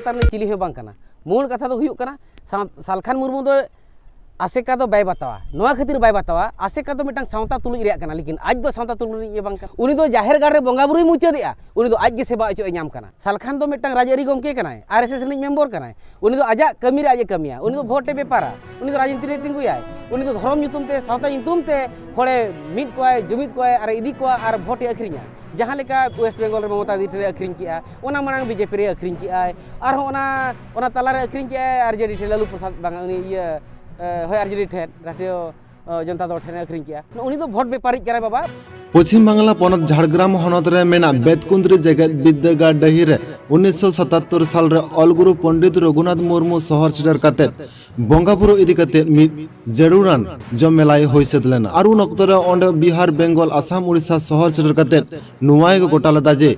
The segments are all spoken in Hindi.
सावता ᱨᱤᱱᱤᱡ चिली हो बांग कना मूल कथा दो हुयुग कना सालखान मुर्मू दो आसेका दो बाय बतावा नोआ खातिर बाय बतावा आसेका दो मिटांग सावता तुलुज रिया कना लेकिन आज दो सावता तुलुज ये बांग उनी दो जाहेर गाड़ रे बोंगा बुरुई मुचादेआ उनी दो आज गे सेवा अचो नाम कना सालखान दो मिटांग राजआरी गमके कनाय आरएसएस रिनिज मेंबर कनाय उनी दो आजा कमी रे आजे कमिया उनी दो भोटे बेपारा उनी दो राजनीति रे तिंगुयाय उनी दो धर्म nyutum te सावता nyutum te हळे मिद कोय जुमिद कोय आर इदी कोय आर भोटे अखरिnya जहाँ लेका वेस्ट बेंगल रे ममता दीदी रे अखरिñ किया ओना मांग बीजेपी रे अखरिñ किया आर ओना ताला रे अखरिñ किया आरजेडी टे लालू प्रसाद बांग उनी ये होय आरजेडी ठेन राष्ट्रीय जनता दल ठेन अखरिñ किया उनी दो भोट बेपारी करे बाबा पश्चिम बांगला पनत झाड़ग्राम हनत रे मेना बेतकुंद्री जेगेत विद्यागार डही रे 1977 साल रे अलगुरु पंडित रघुनाथ मुर्मू शहर सेटर काते बंगाबुरु इदी काते मिद जरूरान जमेलाई होय सेदलेन आर उन अक्तो रे ओंडे बिहार बेंगल आसाम उड़ीसा शहर सेटर काते नुवाय गो गोटा लदा जे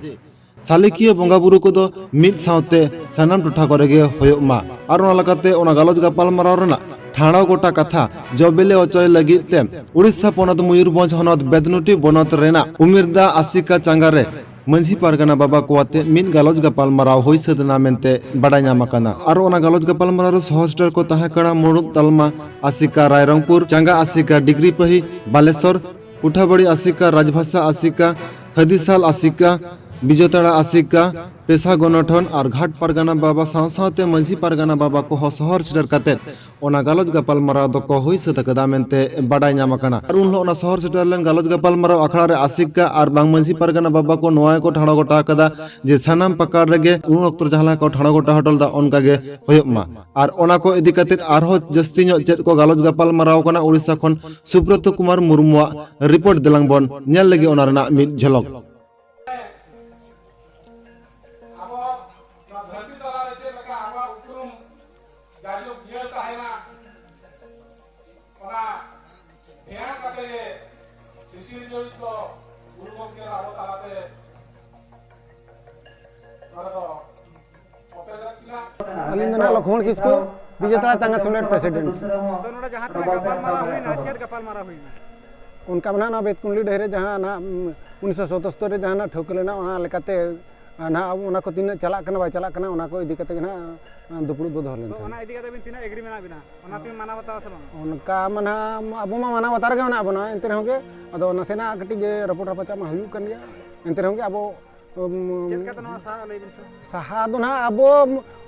सालिकिया बंगाबुरु को दो मिद सावते सानाम टोठा करे गे होय मा आर ओना लकाते ओना गालोज गापाल माराव रेना ठाणा गोटा कथा जबेले अचय लगिते उड़ीसा पनत मयूरभंज हनत बेदनुटी बनत रेना उमिरदा आसिका चांगारे मंझी पारगाना बाबा कोआते मिन गालोज गापाल माराव होय सदना मेनते बाडाय नामाकाना आर ओना गालोज गापाल माराव सहस्टर को ताहे कणा मुरुद तालमा आसिका रायरंगपुर चांगा आसिका डिग्री पही बालेश्वर उठाबड़ी आसिका राजभाषा आसिका खदिसाल आसिका बिजोताड़ा आसिका पेशा गणठन और घाट पारगाना बाबा साव सावते मंझी पारगाना बाबा को शहर सेटर काते ओना गालोज गापाल माराव दो को होय सतकदा मेनते बाडाय नामाकाना और उन ओना शहर सेटर लेन गालोज गापाल माराव अखड़ा रे आसिका और बांग मंझी पारगाना बाबा को नोया को ठाणा गोटा कदा जे सानाम पकार रेगे उन अक्तर जहाला को ठाणा गोटा हटल दा ओनका गे होयक मा और ओना को इदी काते आरहो जस्ती ᱧᱚᱜ चेद को गालोज गापाल माराव कना उड़ीसा खन सुब्रत कुमार मुर्मुआ रिपोर्ट देलांग बन नेल लगे ओना रना मिद झलक अलिंदना लखमण किसको विजेता चांगा सुलेट प्रेसिडेंट उनका मना ना बेतकुंडली ढेरे जहाँ ना 1977 रे जहाँ ना ठोकलेना ओना लेकाते ना ओना को तीन चला कना बाय चला कना ओना को इदी कते ना दुपुड़ बो धरलेन ओना इदी कते बिन तीन एग्री मेना बिना ओना तीन माना बताव सलो उनका मना अबो मा माना बता रे ओना अबो ना एंते होगे अदो नसेना कटी जे रपोट रपचा मा हुयु कन गया एंते होगे अबो साहा दो ना अबो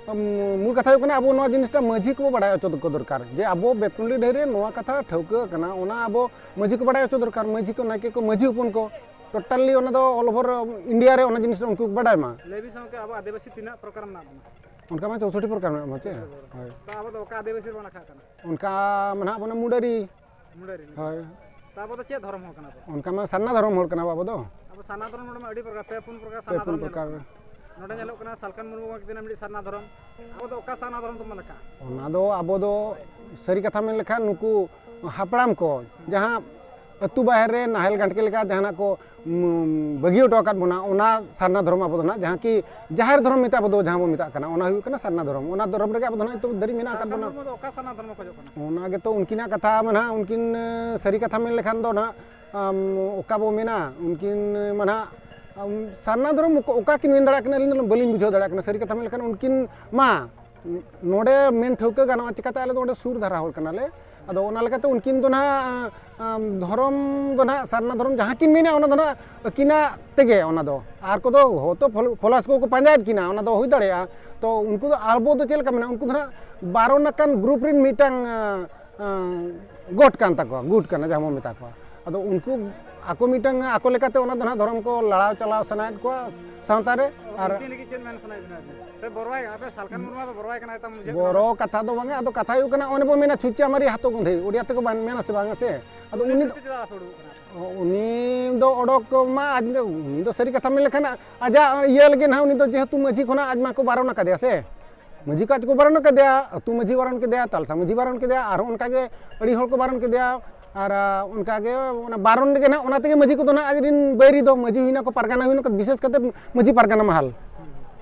मूल कथा अब जिनिसटा माझी को बाड़ा अचो को दरकार जे अब बेतकुंडली ढेरे नोआ कथा ठौका कना ओना अब माझी को बाड़ा अचो दरकार माझी को नाके को माझी उपन को टोटली ओना दो ऑल ओवर इंडिया रे ओना जिनिस उनको बाड़ा मा लेबी संके अब आदिवासी तीना प्रकार ना उनका मा 64 प्रकार में मचे होय ता अब तो का आदिवासी बना खा कना उनका मना बना मुडरी होय ता अब तो चे धर्म हो कना उनका मा सन्ना धर्म हो कना अब दो अब सन्ना धर्म नोड में अडी प्रकार पे पुन प्रकार सन्ना धर्म नोडे नेलो कना सालखान मुर्मू कितना मिडी सारना धर्म अब दो का सारना धर्म तुम लका ओना दो अब दो सरी कथा में लेखा नुकु हापड़ाम को जहां अतु बाहर रे नाहेल गंटके लेका जहाना को बगी ओटोकात बना ओना सारना धर्म अब ना जहां की जाहिर धर्म मिता अब दो जहां बो मिता कना ओना हुई कना सारना धर्म ओना धर्म रे अब ना तो दरी मिना का बना ओका सारना धर्म को जकना ओना गे तो उनकिना कथा मना उनकिन सरी कथा में लेखान दो ना ओका बो मिना उनकिन मना सारना धर्म ओका किन मेन दाड़ा कना बलिन बुझाव दाड़ा कना सरी कथा में लेखान उनकिन मा नोडे मेन ठौका गाना चिकाते आले नोडे सुर धारा होल कनाले अदो ओना लेकाते उनकिन दो ना धर्म दो ना सारना धर्म जहां किन मेना ओना दो ना किना तेगे ओना दो आर को दो हो तो फॉलोअर्स को पंजायत किना ओना दो होई दाड़ेया तो उनको दो आलबो दो चेल का मेना उनको ना 12 नकान ग्रुप रिन मीटिंग गोट कान ताको गुट काना जहां मेता को अदो उनको आको मीटिंग आको लेकाते ओना दो ना धर्म को लड़ाव चलाव सनायत को सावता रे आर बोरो कथा दो बांगे अदो कथा यु कना ओने बो मेना छुचिया मारी हातो गुंधे ओडिया तक बान मेना से बांगे से अदो उनी दो ओडक मा आज उनी दो सरी कथा में लेखन आजा ये लगे ना उनी दो जेहेतु माझी खना आज मा को बारन का दिया से माझी का को बारन का दिया तू माझी बारन के दिया तालसा माझी बारन के दिया आर उनका के अड़ी होल को बारन के दिया और उनका के बारन के ना ओना तके माझी को ना आज दिन बैरी दो माझी हुइना को परगाना हुइना को विशेष करते माझी परगाना महल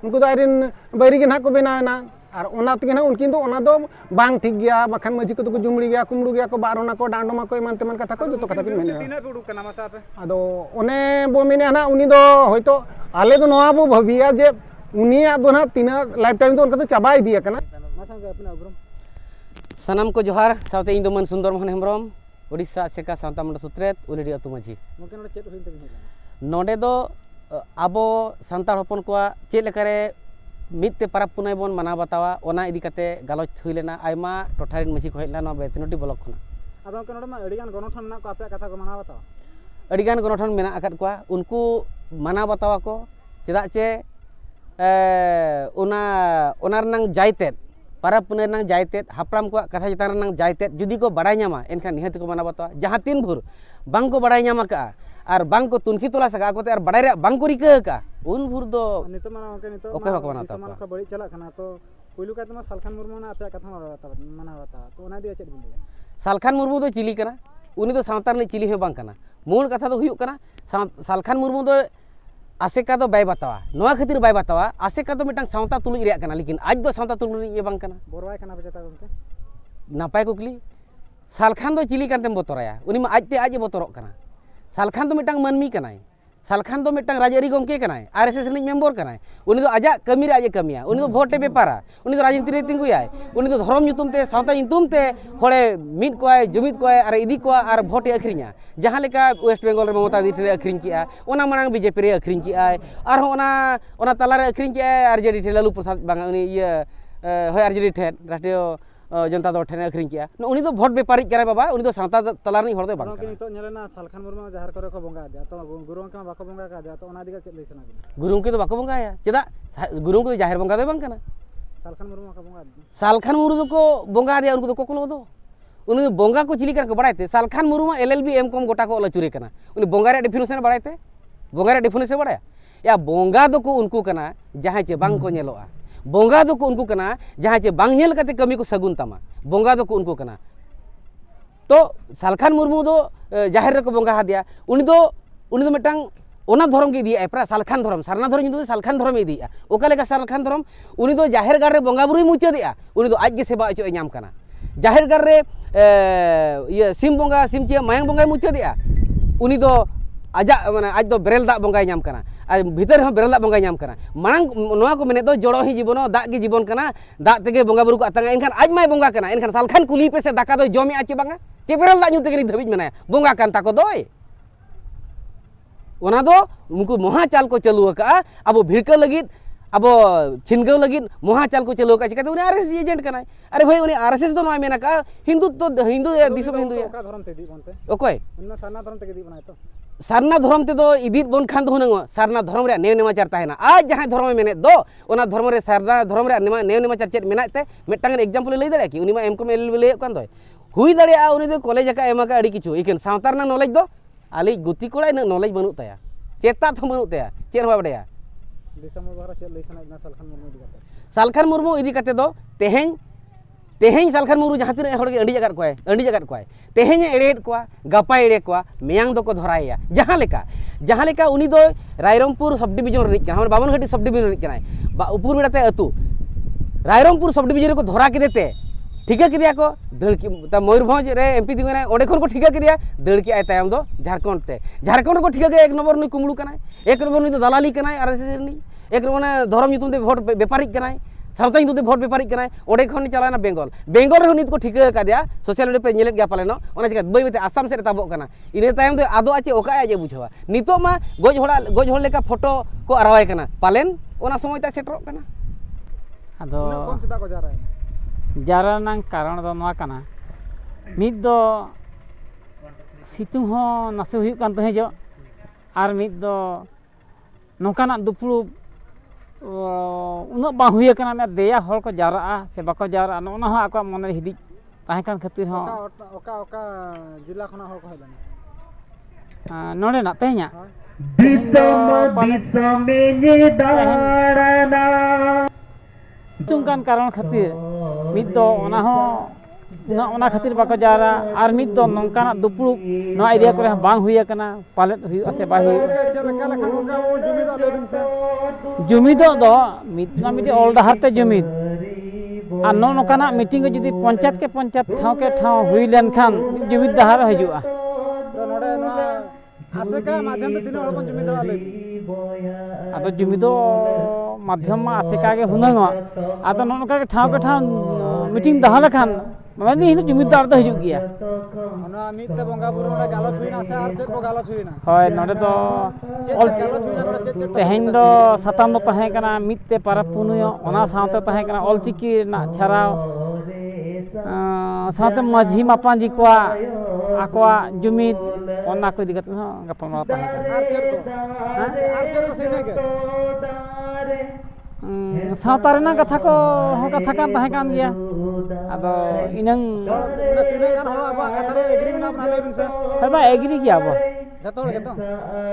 उनको दो आरिन बैरी के ना को बेना ना और ओना तके ना उनकिन दो ओना दो बांग ठीक गया बखन माझी को तो जुमड़ी गया कुमड़ू गया को बारोना को डांडोमा को मान तेमन कथा को जो कथा किन मेने तीना पे उडुक कना मासा पे अदो ओने बो मेने ना उनी दो होयतो आले दो नोआ बो भबिया जे उनिया दो ना तीना लाइफ टाइम तो उनका तो चाबा दिया करना सानाम को जोहार साउते इन मन सुंदर मोहन हेम्ब्रम उड़ीसा सेका सावता मंडल सुत्रेत उलिडी अतु माझी नोडे दो आबो सांतार हपन को चेक लेकारे मिदते पाराब पुनाय बन माना बतावा ओना इदी काते गालोच हुई लेना आयमा टोठारिन मची को हेला बेतनोटी ब्लॉक खना आदो के नोडे मा अडिगान गनठन मेना को आपे कथा को माना बतावा अडिगान गनठन मेना आकाद को उनको माना बतावा को चेदा चे ओना रनांग जायतेत पाराब पुनाय रनांग जायतेत हापराम को कथा चितान रनांग जायतेत जुदी को बड़ाय ᱧᱟᱢᱟ एनखान निहाती को माना बतावा जहां तीन भुर बांग को बड़ाय ᱧᱟᱢᱟ का और बांग को तुनखी तोला सका कोते और बड़ाय बांग को रिका का उन भुर दो नितो माना ओके नितो ओके बाको माना समान का बड़ी चला खाना तो पुइलु का तमा सालखान मुर्मू ना आपे कथा माना बतावा तो ओना दिया चेक बिन दिया सालखान मुर्मू दो चिली कना उनी दो सावतार ने चिली हे बांग कना मूल कथा दो हुयुक कना सालखान मुर्मू दो आसेका दो बाय बतावा नोआ खातिर बाय बतावा आसेका दो मिटांग सावता तुलुज रिया कना लेकिन आज दो सावता तुलुज ये बांग कना बोरवाय कना बजता गमके नापाय कुकली सालखान दो चिली कानतेम बोतराया उनी मा आजते आज बोतरक कना सालखान दो मिटांग मानमी कनाय सालखान दो मिटांग राजआरी गमके कनाय आरएसएस रिनिज मेंबर कनाय उनी दो आजा कमी रे आजे कमिया उनी दो भोटे बेपारा उनी दो राजनीति रे तिंगुयाय उनी दो धर्म nyutum te सावता nyutum te होले मिद कोय जुमिद कोय आर इदी को आर भोटे अखरिnya जहां लेका वेस्ट बेंगल रे ममता दी रे अखरिñ की आ ओना मांग बीजेपी रे अखरिñ की आय आर ओना तला रे अखरिñ की आय आरजेडी ठे लालू प्रसाद बांग उनी ये होय आरजेडी ठे राष्ट्रीय जनता दल ठे अखरिñ की आ उनी दो भोट बेपारी करा बाबा उनी दो सावता तला रे हर दो बांग के नितो नेलेना सालखान मुर्मू जहार करे को बंगा दे तो गुरुओं के बाको बंगा का दे तो ओना दिगा चेक लैसना गुरुओं के तो बाको बंगाया चेदा गुरुओं को जाहिर बंगा दे बांग कना सालखान मुर्मू का बंगा सालखान मुर्मू को बंगा दे उनको कोकलो दो उनी बंगा को चिली कर बड़ायते सालखान मुर्मू एलएलबी एमकॉम गोटा को लचुरे कना उनी बंगा रे डेफिनेशन बड़ायते बंगा रे डेफिनेशन बड़ाया या बंगा दो को उनको कना जहां चे बांग को नेलोआ बंगा दो को उनको कना जहां चे बांग नेल कते कमी को सगुन तमा बंगा दो को उनको कना तो सालखान मुर्मू दो जाहिर को बंगा दिया उनी दो मिटांग ओना धर्म के दिया प्रा सालखान धर्म सारना धर्म जो सालखान धर्म दिया ओका लेका सालखान धर्म उनी दो जाहिर गार रे बंगा बुरुई मुचा दिया उनी दो आज गे सेवा अचो नाम कना जाहिर गार रे ये सिम बंगा सिम चे मायंग बंगा मुचा दिया उनी दो आजा माने आज दो बेरेल दा बंगाय नाम कना आ भीतर हो बेरेल दा बंगाय नाम कना मांग नोआ को मेने दो जड़ो ही जीवन दा के जीवन कना दा तेगे बंगा बुरु को अतंगा इनखान आज माय बंगा कना इनखान सालखान कुली पे से दाका दो जमे आचे बांगा चे बेरेल दा न्यू तेगे धबिज मेना बंगा कान ताको दोय ओना दो उनको महाचाल को चलू का अब भिड़क लगित अब छिनगव लगित महाचाल को चलू का चिकाते उनी आरएसएस एजेंट कना अरे भाई उनी आरएसएस दो नोय मेना का हिंदू तो हिंदू दिसम हिंदू ओका धर्म ते दी बनते ओकोय उन्ना सारना धर्म ते दी बनाय तो सारना धर्म ते दो इदित बन खान दो हुनंग सारना धर्म रे नेव नेमाचार ताहेना आज जहां धर्म मेने दो ओना धर्म रे सारना धर्म रे नेव नेमाचार चेत मेना ते मिटांग एग्जांपल लई दाड़े कि उनी मा एमकॉम एलएलबी लई कान दो हुई दाड़े उनी दो कॉलेज का एमा का अड़ी किछु इकेन सावतार ना नॉलेज दो आली गुती कोड़ा इन नॉलेज बनु ताया चेता तो बनु ताया चेन हो बड़या दिसम बारा चेक लैसना इना सालखान मुर्मू दिगाते सालखान मुर्मू इदी काते दो तेहें सालखान मुर्मू जहां तिन हड़ के अंडी जगत कोय तेहें एड़ेड को गपा एड़े को मेयांग दो को धराया जहां लेका उनी दो रायरमपुर सब डिवीजन रिक कना बाबन घाटी सब डिवीजन रिक कना उपुर बेड़ाते अतु रायरमपुर सब डिवीजन को धरा के देते ठिका के दिया को दड़ की मयूरभंज रे एमपी दिगना ओडे खन को ठिका के दिया दड़ की आय तायम दो झारखंड को ठिका के एक नंबर नुई कुमलू कना एक नंबर नुई दो दलाली कना आरएसएस नि एक नंबर धर्म nyutum ते भोट व्यापारी कना सावता nyutum ते भोट व्यापारी कना ओडे खन चलाना बेंगल रे नित को ठिका का दिया सोशल मीडिया पे नेलेत गया पालेनो ओना चिका बई बते आसाम से ताबो कना इने तायम दो आदो आचे ओका आजे बुझवा नितो मा गोज होड़ लेका फोटो को आरावाय कना पालेन ओना समय ता सेटरो कना आदो कौन चिता को जा रहा है जारा नांग कारण दो नोआ कना मिद दो सितुंग हो नासे हुयु कान तहे जो आर मिद दो नोकाना दुपुरु उना बा हुय कना मे देया हल को जारा से बाको जारा नोना हो आको मन हिदि ताहे कान खातिर हो ओका जिला खना हल को हेलानी नोडे ना तहे냐 चुंकान कारण खातिर मिद दो ओना हो ओना खातिर बाको जारा आर मिद दो नोंकाना दुपुरु नो एरिया करे बांग हुय कना पालेट हुय से बा हुय जुमिद दो मिद ना मिद ऑल डहार ते जुमिद आ नो नोकाना मीटिंग को जदी पंचायत के ठाव हुई लेन खान जुमिद डहार हजुआ तो नोडे नो आसे का माध्यम ते तीन हड़ जुमिद आले आदो जुमिद माध्यम में आसेका के हुनंग आदो नोनका के ठाव मीटिंग दहा लेखान माने इन जुमिद दार दो हिजुग गया ᱚᱱᱟ ᱢᱤᱫ ᱛᱮ ᱵᱚᱸᱜᱟ ᱵᱩᱨᱩ ᱚᱸᱰᱮ ᱜᱟᱞᱚᱪ ᱦᱩᱭᱱᱟ ᱥᱮ ᱟᱨ ᱪᱮᱫ ᱠᱚ ᱜᱟᱞᱚᱪ ᱦᱩᱭᱱᱟ होय नोडे तो ᱪᱮᱫ ᱜᱟᱞᱚᱪ ᱦᱩᱭᱱᱟ ᱱᱚᱰᱮ ᱪᱮᱫ तेहेन दो साताम दो तहे कना मिद ते पारब पुनुयो ओना सावते तहे कना ऑलचिकी ना छाराव सावते माझी मापाजी को आकोआ जुमिद ओना को दिगत हो गपमा तहे ᱟᱨ ᱪᱮᱫ ᱠᱚ ᱥᱮᱱᱟ ᱜᱮ सावता रेना कथा को हो कथा कान तहे कान गया आदो इनंग ᱛᱤᱱᱟᱹᱜ ᱜᱟᱱ ᱦᱚᱲ ᱟᱵᱚᱣᱟᱜ ᱠᱟᱛᱷᱟ ᱨᱮ एग्री ᱢᱮᱱᱟᱜ ᱵᱚᱱᱟ ᱞᱟᱹᱭ ᱵᱤᱱ ᱥᱮ है बा एग्री किया बो ᱡᱚᱛᱚ ᱦᱚᱲ ᱜᱮᱛᱚ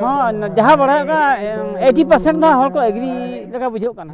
हाँ जहाँ बड़ा 80% दा हर को एग्री लगा बुझो कना